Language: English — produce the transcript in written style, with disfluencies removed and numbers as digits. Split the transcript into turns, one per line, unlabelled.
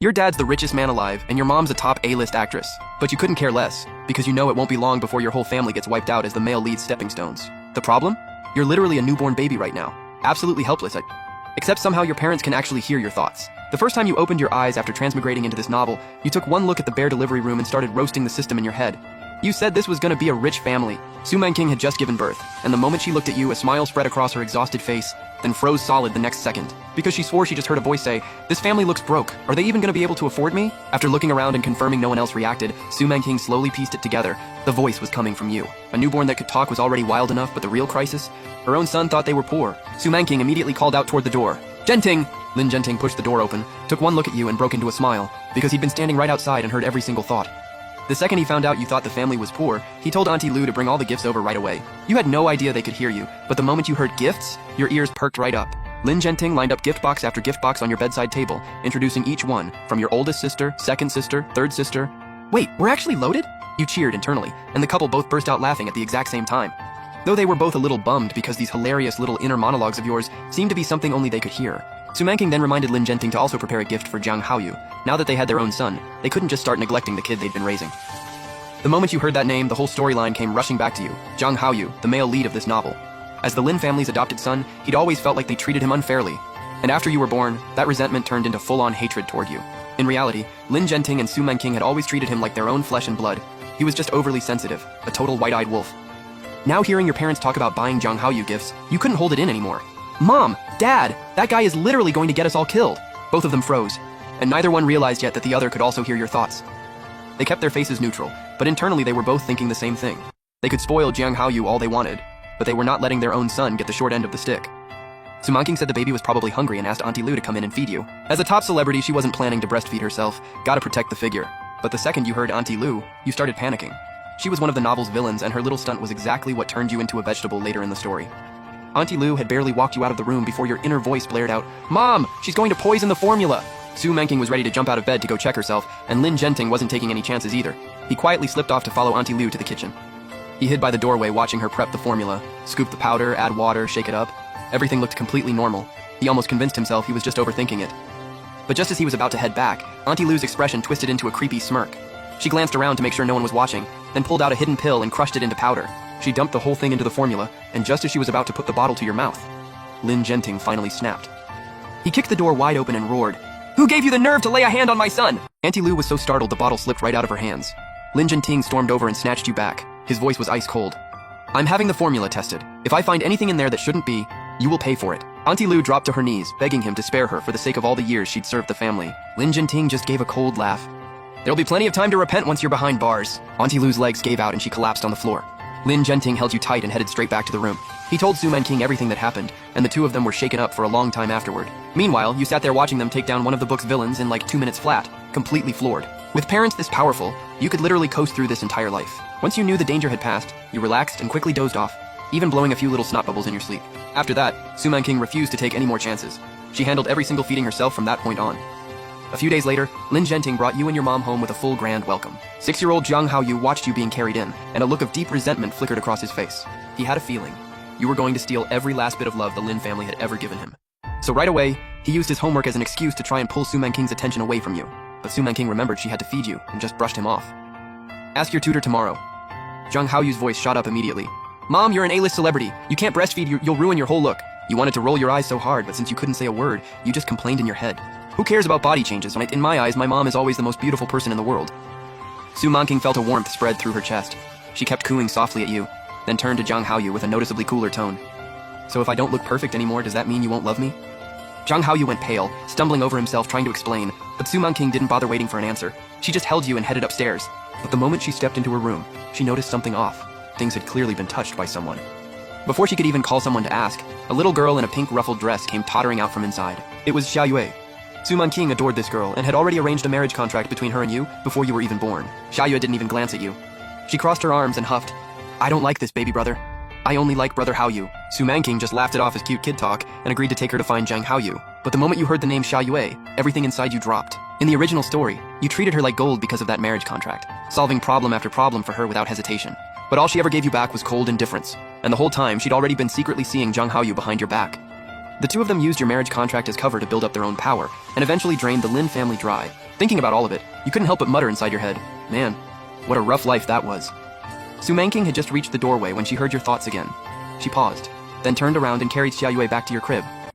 Your dad's the richest man alive, and your mom's a top A-list actress. But you couldn't care less, because you know it won't be long before your whole family gets wiped out as the male lead's stepping stones. The problem? You're literally a newborn baby right now. Absolutely helpless, except somehow your parents can actually hear your thoughts. The first time you opened your eyes after transmigrating into this novel, you took one look at the bare delivery room and started roasting the system in your head. You said this was gonna be a rich family. Su Manking had just given birth, and the moment she looked at you, a smile spread across her exhausted face, then froze solid the next second. Because she swore she just heard a voice say, "This family looks broke. Are they even gonna be able to afford me?" After looking around and confirming no one else reacted, Su Manking slowly pieced it together. The voice was coming from you. A newborn that could talk was already wild enough, but the real crisis? Her own son thought they were poor. Su Manking immediately called out toward the door. "Genting!" Lin Genting pushed the door open, took one look at you and broke into a smile, because he'd been standing right outside and heard every single thought. The second he found out you thought the family was poor, he told Auntie Lu to bring all the gifts over right away. You had no idea they could hear you, but the moment you heard gifts, your ears perked right up. Lin Genting lined up gift box after gift box on your bedside table, introducing each one, from your oldest sister, second sister, third sister. "Wait, we're actually loaded?" You cheered internally, and the couple both burst out laughing at the exact same time. Though they were both a little bummed because these hilarious little inner monologues of yours seemed to be something only they could hear. Su Manking then reminded Lin Genting to also prepare a gift for Jiang Haoyu. Now that they had their own son, they couldn't just start neglecting the kid they'd been raising. The moment you heard that name, the whole storyline came rushing back to you. Jiang Haoyu, the male lead of this novel. As the Lin family's adopted son, he'd always felt like they treated him unfairly. And after you were born, that resentment turned into full-on hatred toward you. In reality, Lin Genting and Su Manking had always treated him like their own flesh and blood. He was just overly sensitive, a total white-eyed wolf. Now hearing your parents talk about buying Jiang Haoyu gifts, you couldn't hold it in anymore. "Mom! Dad! That guy is literally going to get us all killed!" Both of them froze, and neither one realized yet that the other could also hear your thoughts. They kept their faces neutral, but internally they were both thinking the same thing. They could spoil Jiang Haoyu all they wanted, but they were not letting their own son get the short end of the stick. Su Manking said the baby was probably hungry and asked Auntie Lu to come in and feed you. As a top celebrity, she wasn't planning to breastfeed herself, gotta protect the figure. But the second you heard Auntie Lu, you started panicking. She was one of the novel's villains, and her little stunt was exactly what turned you into a vegetable later in the story. Auntie Lu had barely walked you out of the room before your inner voice blared out, "Mom, she's going to poison the formula!" Su Manking was ready to jump out of bed to go check herself, and Lin Genting wasn't taking any chances either. He quietly slipped off to follow Auntie Lu to the kitchen. He hid by the doorway watching her prep the formula, scoop the powder, add water, shake it up. Everything looked completely normal. He almost convinced himself he was just overthinking it. But just as he was about to head back, Auntie Lu's expression twisted into a creepy smirk. She glanced around to make sure no one was watching, then pulled out a hidden pill and crushed it into powder. She dumped the whole thing into the formula, and just as she was about to put the bottle to your mouth, Lin Genting finally snapped. He kicked the door wide open and roared, "Who gave you the nerve to lay a hand on my son?" Auntie Lu was so startled the bottle slipped right out of her hands. Lin Genting stormed over and snatched you back. His voice was ice cold. "I'm having the formula tested. If I find anything in there that shouldn't be, you will pay for it." Auntie Lu dropped to her knees, begging him to spare her for the sake of all the years she'd served the family. Lin Genting just gave a cold laugh. "There'll be plenty of time to repent once you're behind bars." Auntie Lu's legs gave out and she collapsed on the floor. Lin Genting held you tight and headed straight back to the room. He told Su Manking everything that happened, and the two of them were shaken up for a long time afterward. Meanwhile, you sat there watching them take down one of the book's villains in like 2 minutes flat, completely floored. With parents this powerful, you could literally coast through this entire life. Once you knew the danger had passed, you relaxed and quickly dozed off, even blowing a few little snot bubbles in your sleep. After that, Su Manking refused to take any more chances. She handled every single feeding herself from that point on. A few days later, Lin Genting brought you and your mom home with a full grand welcome. 6-year-old Jiang Haoyu watched you being carried in, and a look of deep resentment flickered across his face. He had a feeling. You were going to steal every last bit of love the Lin family had ever given him. So right away, he used his homework as an excuse to try and pull Su Manking's attention away from you. But Su Manking remembered she had to feed you, and just brushed him off. "Ask your tutor tomorrow." Jiang Haoyu's voice shot up immediately. "Mom, you're an A-list celebrity. You can't breastfeed, you'll ruin your whole look." You wanted to roll your eyes so hard, but since you couldn't say a word, you just complained in your head. Who cares about body changes? In my eyes, my mom is always the most beautiful person in the world. Su Manking felt a warmth spread through her chest. She kept cooing softly at you, then turned to Jiang Haoyu with a noticeably cooler tone. "So if I don't look perfect anymore, does that mean you won't love me?" Jiang Haoyu went pale, stumbling over himself trying to explain, but Su Manking didn't bother waiting for an answer. She just held you and headed upstairs. But the moment she stepped into her room, she noticed something off. Things had clearly been touched by someone. Before she could even call someone to ask, a little girl in a pink ruffled dress came tottering out from inside. It was Xia Yue. Su Manking adored this girl and had already arranged a marriage contract between her and you before you were even born. Xia Yue didn't even glance at you. She crossed her arms and huffed, "I don't like this, baby brother. I only like brother Haoyu." Su Manking just laughed it off as cute kid talk and agreed to take her to find Jiang Haoyu. But the moment you heard the name Xia Yue, everything inside you dropped. In the original story, you treated her like gold because of that marriage contract, solving problem after problem for her without hesitation. But all she ever gave you back was cold indifference, and the whole time she'd already been secretly seeing Jiang Haoyu behind your back. The two of them used your marriage contract as cover to build up their own power, and eventually drained the Lin family dry. Thinking about all of it, you couldn't help but mutter inside your head, man, what a rough life that was. Su Mangking had just reached the doorway when she heard your thoughts again. She paused, then turned around and carried Xiaoyue back to your crib.